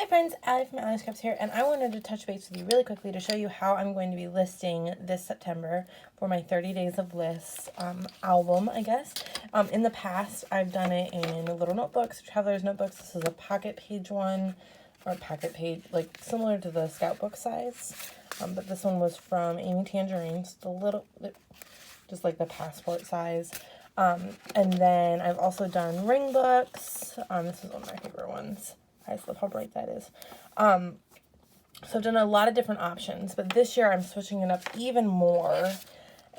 Hi friends, Allie from Allie's Crafts here, and I wanted to touch base with you really quickly to show you how I'm going to be listing this September for my 30 Days of Lists album, I guess. In the past, I've done it in little notebooks, traveler's notebooks. This is a pocket page one, or pocket page, like similar to the Scout book size. But this one was from Amy Tangerine's, just like the passport size. And then I've also done ring books. This is one of my favorite ones. I just love how bright that is. So I've done a lot of different options, but this year I'm switching it up even more,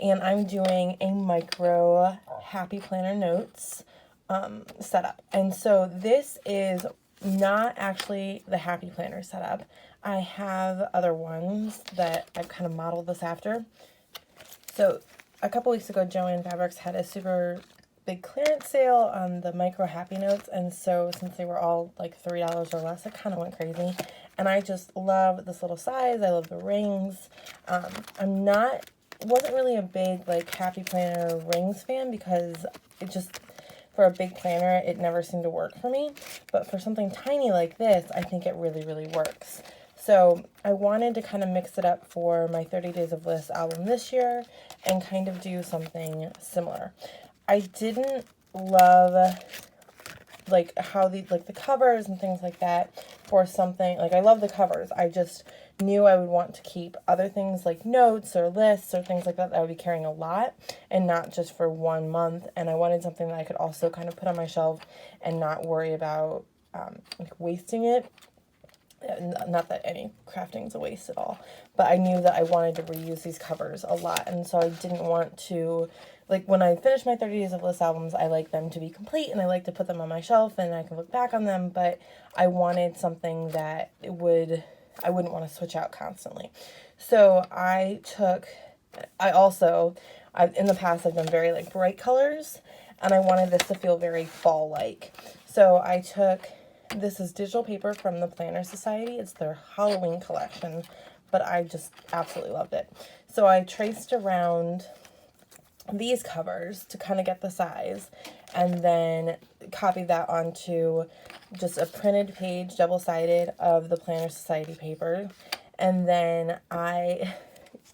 and I'm doing a micro happy planner notes setup. And so this is not actually the happy planner setup. I have other ones that I've kind of modeled this after. So a couple weeks ago, Joann Fabrics had a super big clearance sale on the micro happy notes, and so since they were all like $3 or less, I kind of went crazy, and I just love this little size. I love the rings. Wasn't really a big like happy planner rings fan because it just, for a big planner, it never seemed to work for me, but for something tiny like this, I think it really works. So I wanted to kind of mix it up for my 30 Days of Lists album this year and kind of do something similar. I didn't love like how the covers and things like that for something like, I love the covers. I just knew I would want to keep other things like notes or lists or things like that I would be carrying a lot and not just for 1 month. And I wanted something that I could also kind of put on my shelf and not worry about like wasting it. Not that any crafting is a waste at all, but I knew that I wanted to reuse these covers a lot, and so I didn't want to, like, when I finish my 30 Days of List albums, I like them to be complete, and I like to put them on my shelf, and I can look back on them, but I wanted something that I wouldn't want to switch out constantly. So in the past, I've done very, like, bright colors, and I wanted this to feel very fall-like. So this is digital paper from the Planner Society. It's their Halloween collection, but I just absolutely loved it. So I traced around these covers to kind of get the size, and then copied that onto just a printed page, double-sided, of the Planner Society paper. And then I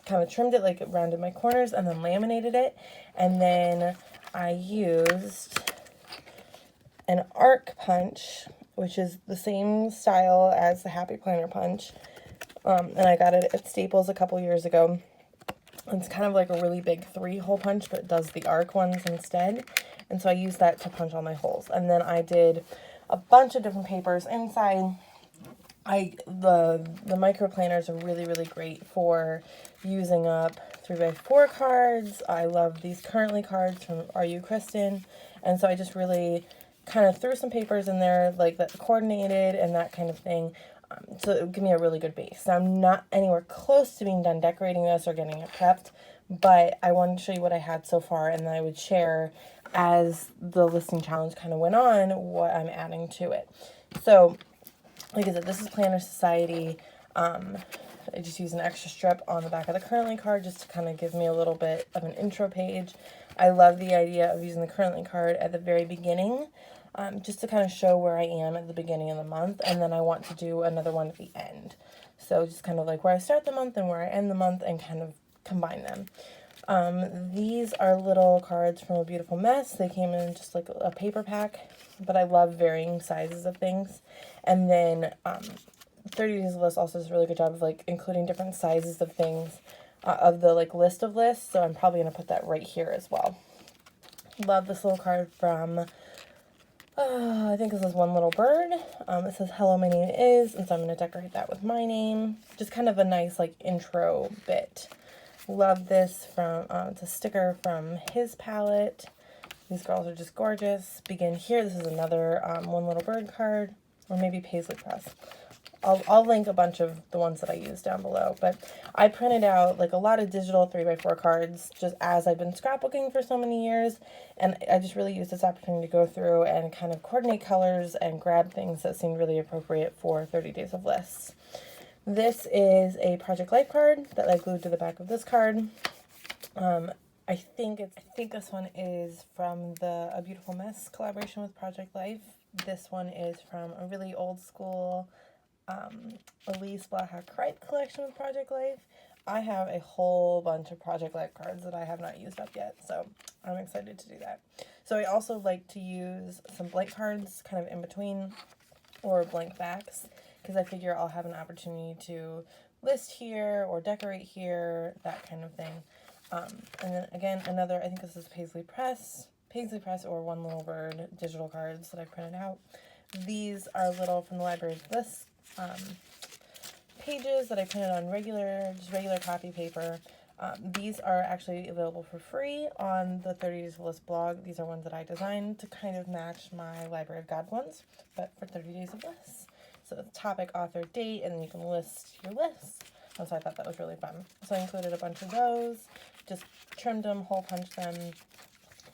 kind of trimmed it, like rounded my corners, and then laminated it. And then I used an arc punch, which is the same style as the Happy Planner punch. And I got it at Staples a couple years ago. It's kind of like a really big 3-hole punch, but it does the arc ones instead. And so I used that to punch all my holes. And then I did a bunch of different papers inside. The micro planners are really great for using up 3x4 cards. I love these Currently cards from Are You Kristen? And so I just really kind of threw some papers in there like that coordinated and that kind of thing, so it would give me a really good base. Now, I'm not anywhere close to being done decorating this or getting it prepped, but I wanted to show you what I had so far, and then I would share as the listing challenge kind of went on what I'm adding to it. So like I said, this is Planner Society. I just used an extra strip on the back of the Currently card just to kind of give me a little bit of an intro page. I love the idea of using the Currently card at the very beginning, just to kind of show where I am at the beginning of the month, and then I want to do another one at the end. So just kind of like where I start the month and where I end the month and kind of combine them. These are little cards from A Beautiful Mess. They came in just like a paper pack, but I love varying sizes of things. And then 30 Days of Lists also does a really good job of like including different sizes of things of the like list of lists, so I'm probably going to put that right here as well. Love this little card from I think this is One Little Bird. It says, "Hello, my name is," and so I'm going to decorate that with my name. Just kind of a nice like intro bit. Love this from, it's a sticker from his palette. These girls are just gorgeous. Begin Here. This is another One Little Bird card, or maybe Paisley Press. I'll link a bunch of the ones that I use down below, but I printed out like a lot of digital 3x4 cards just as I've been scrapbooking for so many years, and I just really used this opportunity to go through and kind of coordinate colors and grab things that seemed really appropriate for 30 Days of Lists. This is a Project Life card that I glued to the back of this card. I think this one is from the A Beautiful Mess collaboration with Project Life. This one is from a really old school Elise Blaha Cripe collection with Project Life. I have a whole bunch of Project Life cards that I have not used up yet, so I'm excited to do that. So I also like to use some blank cards kind of in between, or blank backs, because I figure I'll have an opportunity to list here or decorate here, that kind of thing. And then again, another, I think this is Paisley Press or One Little Bird digital cards that I printed out. These are little from the library list pages that I printed on regular copy paper. These are actually available for free on the 30 Days of List blog. These are ones that I designed to kind of match my Library of God ones, but for 30 Days of Lists. So topic, author, date, and then you can list your list. And so I thought that was really fun. So I included a bunch of those, just trimmed them, hole punched them,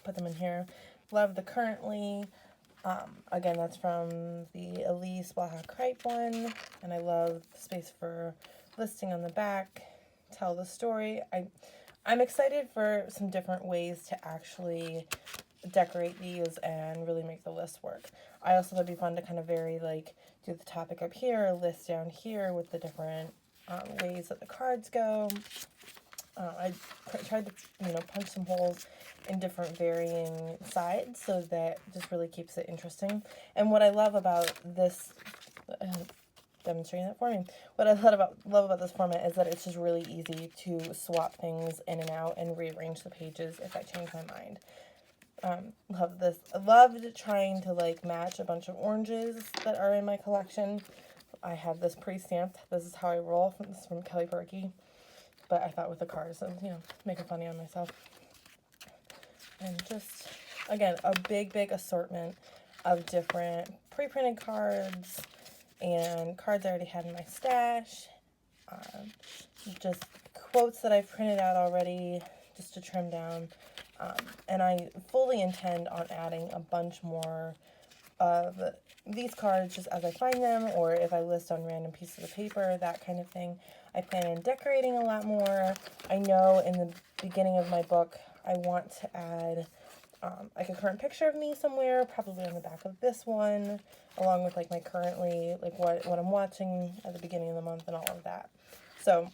put them in here. Love the Currently. Again, that's from the Elise Blaha Cripe one, and I love the space for listing on the back, tell the story. I'm excited for some different ways to actually decorate these and really make the list work. I also thought it'd be fun to kind of vary, like do the topic up here, list down here with the different ways that the cards go. I tried to, punch some holes in different varying sides so that just really keeps it interesting. And what I love about this, demonstrating that for me, what I love about this format is that it's just really easy to swap things in and out and rearrange the pages if I change my mind. Love this. I loved trying to match a bunch of oranges that are in my collection. I have this pre-stamped. This is how I roll. This is from Kelly Berkey. But I thought with the cards, and making funny on myself. And just, again, a big assortment of different pre-printed cards and cards I already had in my stash. Just quotes that I've printed out already just to trim down. And I fully intend on adding a bunch more of these cards just as I find them, or if I list on random pieces of paper, that kind of thing. I plan on decorating a lot more. I know in the beginning of my book, I want to add a current picture of me somewhere, probably on the back of this one, along with my currently, what I'm watching at the beginning of the month and all of that. So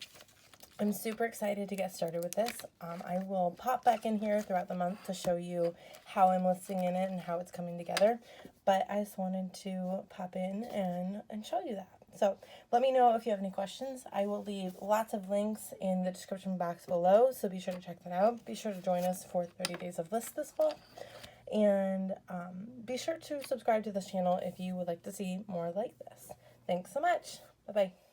I'm super excited to get started with this. I will pop back in here throughout the month to show you how I'm listing in it and how it's coming together. But I just wanted to pop in and show you that. So let me know if you have any questions. I will leave lots of links in the description box below, so be sure to check that out. Be sure to join us for 30 Days of List this fall. And be sure to subscribe to this channel if you would like to see more like this. Thanks so much. Bye-bye.